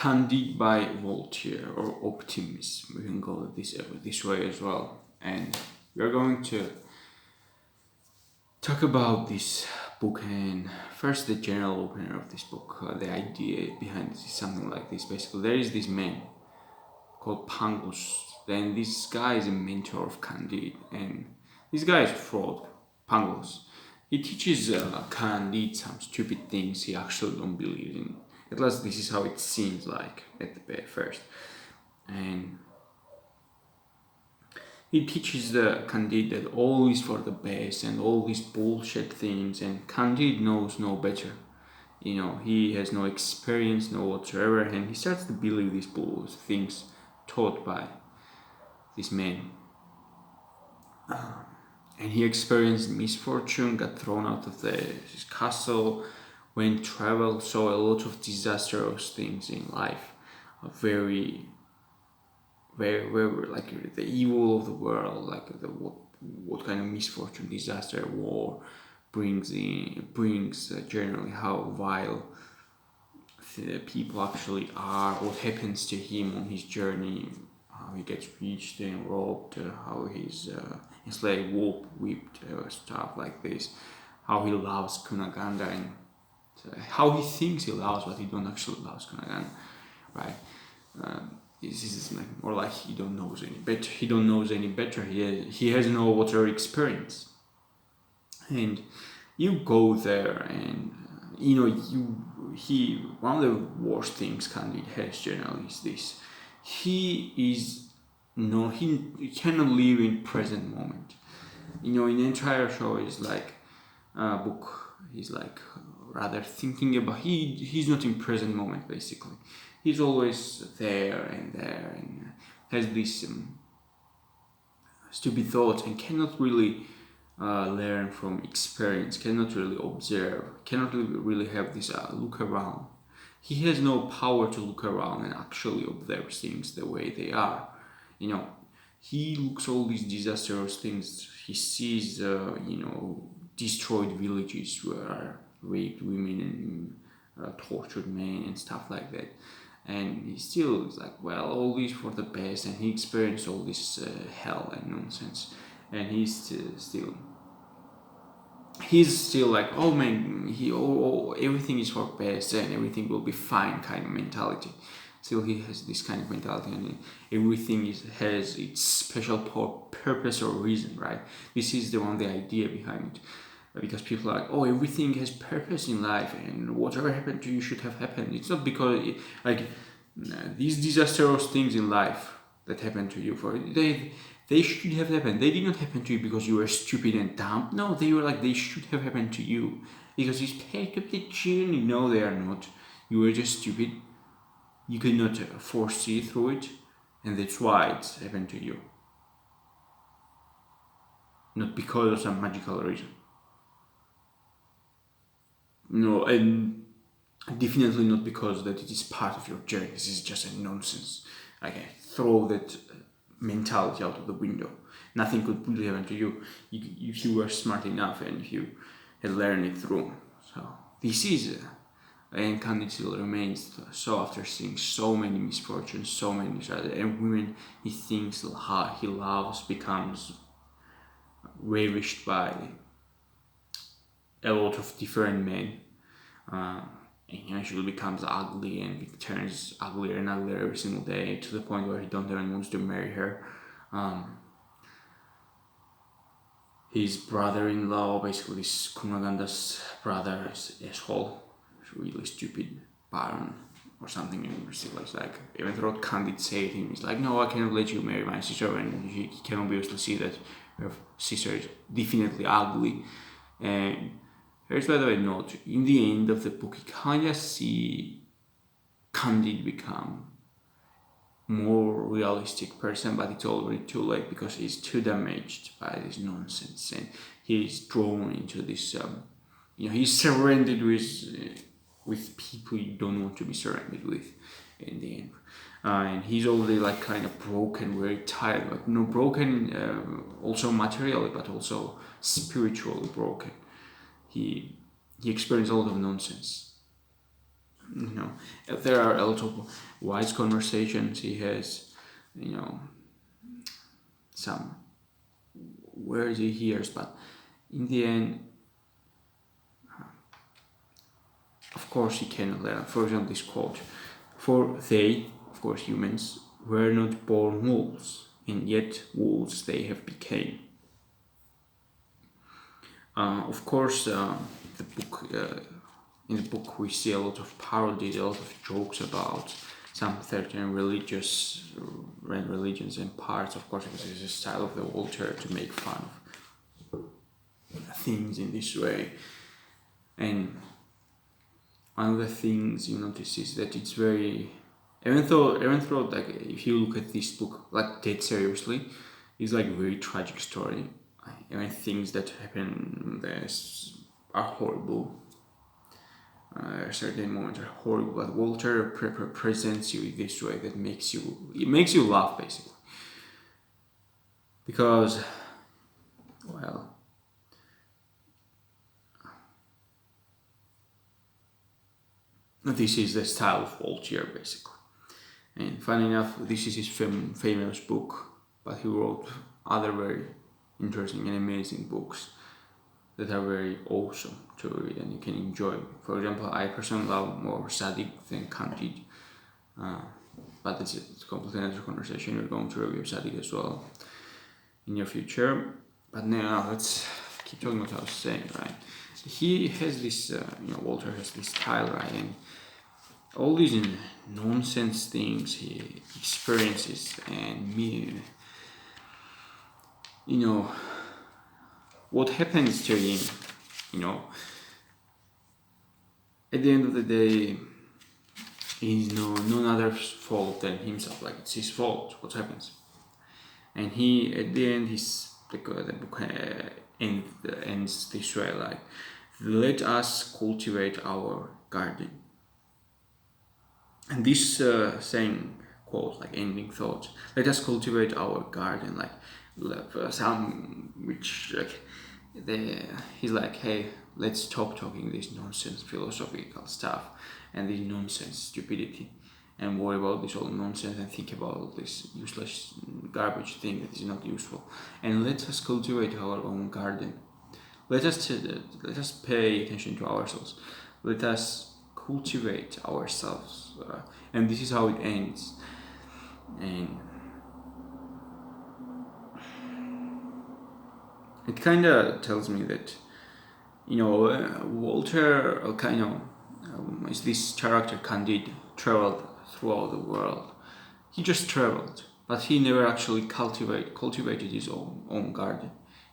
Candide by Voltaire, or Optimism. We can call it this way as well. And we're going to talk about this book, and first the general opener of this book. The idea behind this is something like this. Basically, there is this man called Pangloss. Then this guy is a mentor of Candide, and this guy is a fraud. Pangloss. He teaches Candide some stupid things he actually don't believe in. At least this is how it seems like at the first. And he teaches the Candide that all is for the best and all these bullshit things, and Candide knows no better. He has no experience, no whatsoever, and he starts to believe these bullshit things taught by this man. And he experienced misfortune, got thrown out of his castle, went travel, saw a lot of disastrous things in life, very, very, very, like the evil of the world, like what kind of misfortune, disaster, war brings generally, how vile the people actually are, what happens to him on his journey, how he gets reached and robbed, how he's enslaved, whipped, stuff like this, how he loves Kunaganda, and how he thinks he loves, but he don't actually loves Kunaganda, right? This is more like he don't knows any better. He don't knows any better. He has no whatever experience, and you go there, and one of the worst things Candide has generally is this. He cannot live in present moment. In the entire show is like book. He's like rather thinking about. He's not in present moment basically. He's always there and has this stupid thoughts and cannot really learn from experience. Cannot really observe. Cannot really have this look around. He has no power to look around and actually observe things the way they are. He looks all these disastrous things. He sees, destroyed villages where raped women and tortured men and stuff like that. And he still is like, well, all this for the best. And he experienced all this hell and nonsense. And he's still like, oh man, everything is for best and everything will be fine kind of mentality. Still, he has this kind of mentality, and everything has its special purpose or reason, right? This is the idea behind it, because people are like, oh, everything has purpose in life, and whatever happened to you should have happened. It's not because these disastrous things in life that happen to you, they should have happened. They did not happen to you because you were stupid and dumb. No, they should have happened to you because it's part of the journey. No, they are not. You were just stupid. You could not foresee through it, and that's why it's happened to you. Not because of some magical reason. No, and definitely not because that it is part of your journey. This is just a nonsense. Okay, throw that mentality out of the window. Nothing could really happen to you if you were smart enough and if you had learned it through. So this is and Candide still remains. So after seeing so many misfortunes, so many and women he thinks he loves, becomes ravished by a lot of different men, and eventually becomes ugly and it turns uglier and uglier every single day, to the point where he don't even want to marry her. His brother-in-law, basically this Kumaganda's brother, is an asshole, really stupid baron or something. It's like, even though Candide said him, he's like, no, I cannot let you marry my sister, and he can obviously see that her sister is definitely ugly. And here's, by the way, note, in the end of the book, you kind of see Candide become more realistic person, but it's already too late because he's too damaged by this nonsense, and he's drawn into this, he's surrounded with people you don't want to be surrounded with in the end. And he's already kind of broken, very tired, but no broken also materially, but also spiritually broken. He experienced a lot of nonsense. you know, there are a lot of wise conversations he has, you know, some words he hears, but in the end, of course, he can learn. For example, this quote: "For they, of course, humans, were not born wolves, and yet wolves they have became." Of course, the book in the book we see a lot of parodies, a lot of jokes about some certain religions and parts. Of course, because it's a style of the Voltaire to make fun of things in this way. And one of the things you notice is that it's very, even though like if you look at this book like dead seriously, it's like a very tragic story. Even things that happen there are horrible. Certain moments are horrible, but Walter presents you in this way that makes you laugh basically, because, well, this is the style of Voltaire basically. And funny enough, this is his famous book, but he wrote other very interesting and amazing books that are very awesome to read and you can enjoy. For example, I personally love more Sadiq than Candide, but it's a completely another conversation. We're going to review Sadiq as well in your future. But now let's keep talking about what I was saying, right? He has this, Walter has this style, right? And all these nonsense things he experiences, and me, what happens to him, at the end of the day, it's none other's fault than himself. Like, it's his fault what happens. And he, at the end, the book ends this way, like, let us cultivate our garden. And this saying, quote, like ending thoughts, let us cultivate our garden, like some which like he's like, hey, let's stop talking this nonsense philosophical stuff and this nonsense stupidity, and worry about this all nonsense and think about this useless garbage thing that is not useful, and let us cultivate our own garden. Let us pay attention to ourselves. Let us cultivate ourselves, and this is how it ends. And it kind of tells me that, Walter is this character Candide traveled throughout the world. He just traveled, but he never actually cultivated his own garden.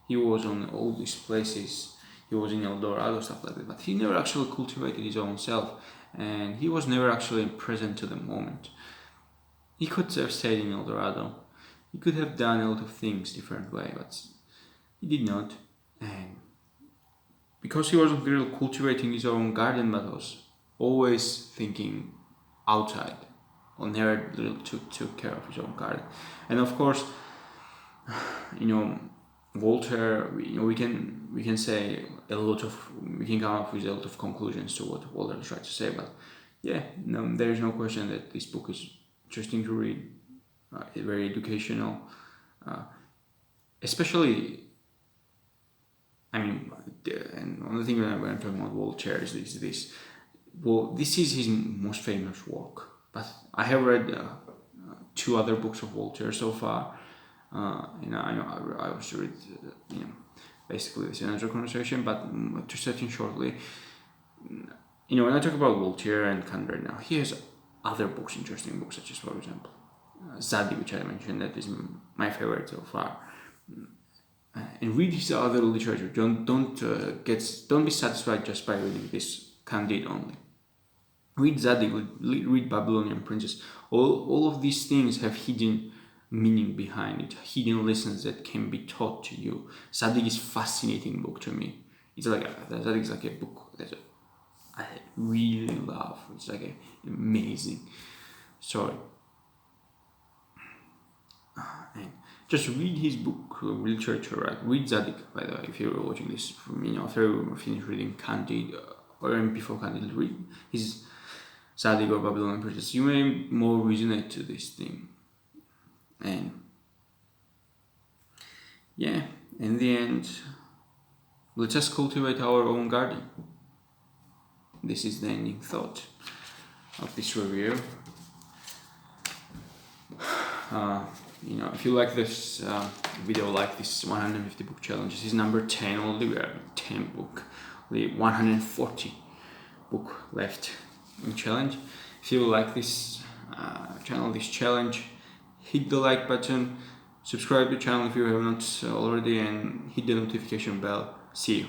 He was on all these places. He was in El Dorado, stuff like that, but he never actually cultivated his own self, and he was never actually present to the moment. He could have stayed in El Dorado. He could have done a lot of things different way, but he did not. And because he wasn't really cultivating his own garden, but was always thinking outside, or never really took care of his own garden. And of course, Voltaire, we can say we can come up with a lot of conclusions to what Voltaire tried to say, but yeah, no, there is no question that this book is interesting to read, very educational, especially. I mean, and one of the things when I'm talking about Voltaire is this. Well, this is his most famous work, but I have read 2 other books of Voltaire so far. And I know I was read, basically this is another conversation, but to set in shortly, when I talk about Voltaire and Candide now, he has other books, interesting books, such as, for example, Zadi, which I mentioned, that is my favorite so far. And read his other literature. Don't be satisfied just by reading this Candide only. Read Zadig, read Babylonian Princess. All of these things have hidden meaning behind it, hidden lessons that can be taught to you. Zadig is a fascinating book to me. Zadig is like a book that I really love. It's like an amazing story. And just read his book, literature, right? Read Zadig, by the way, if you're watching this from after you finish reading Candide, or even before Candide, read his Zadig or Babylonian Princess, you may more resonate to this thing. And yeah, in the end, let's just cultivate our own garden. This is the ending thought of this review. If you like this video, like this 150 book challenge, this is number 10 only. We are 10 book, only 140 book left in challenge. If you like this this challenge, hit the like button, subscribe to the channel if you have not already, and hit the notification bell. See you.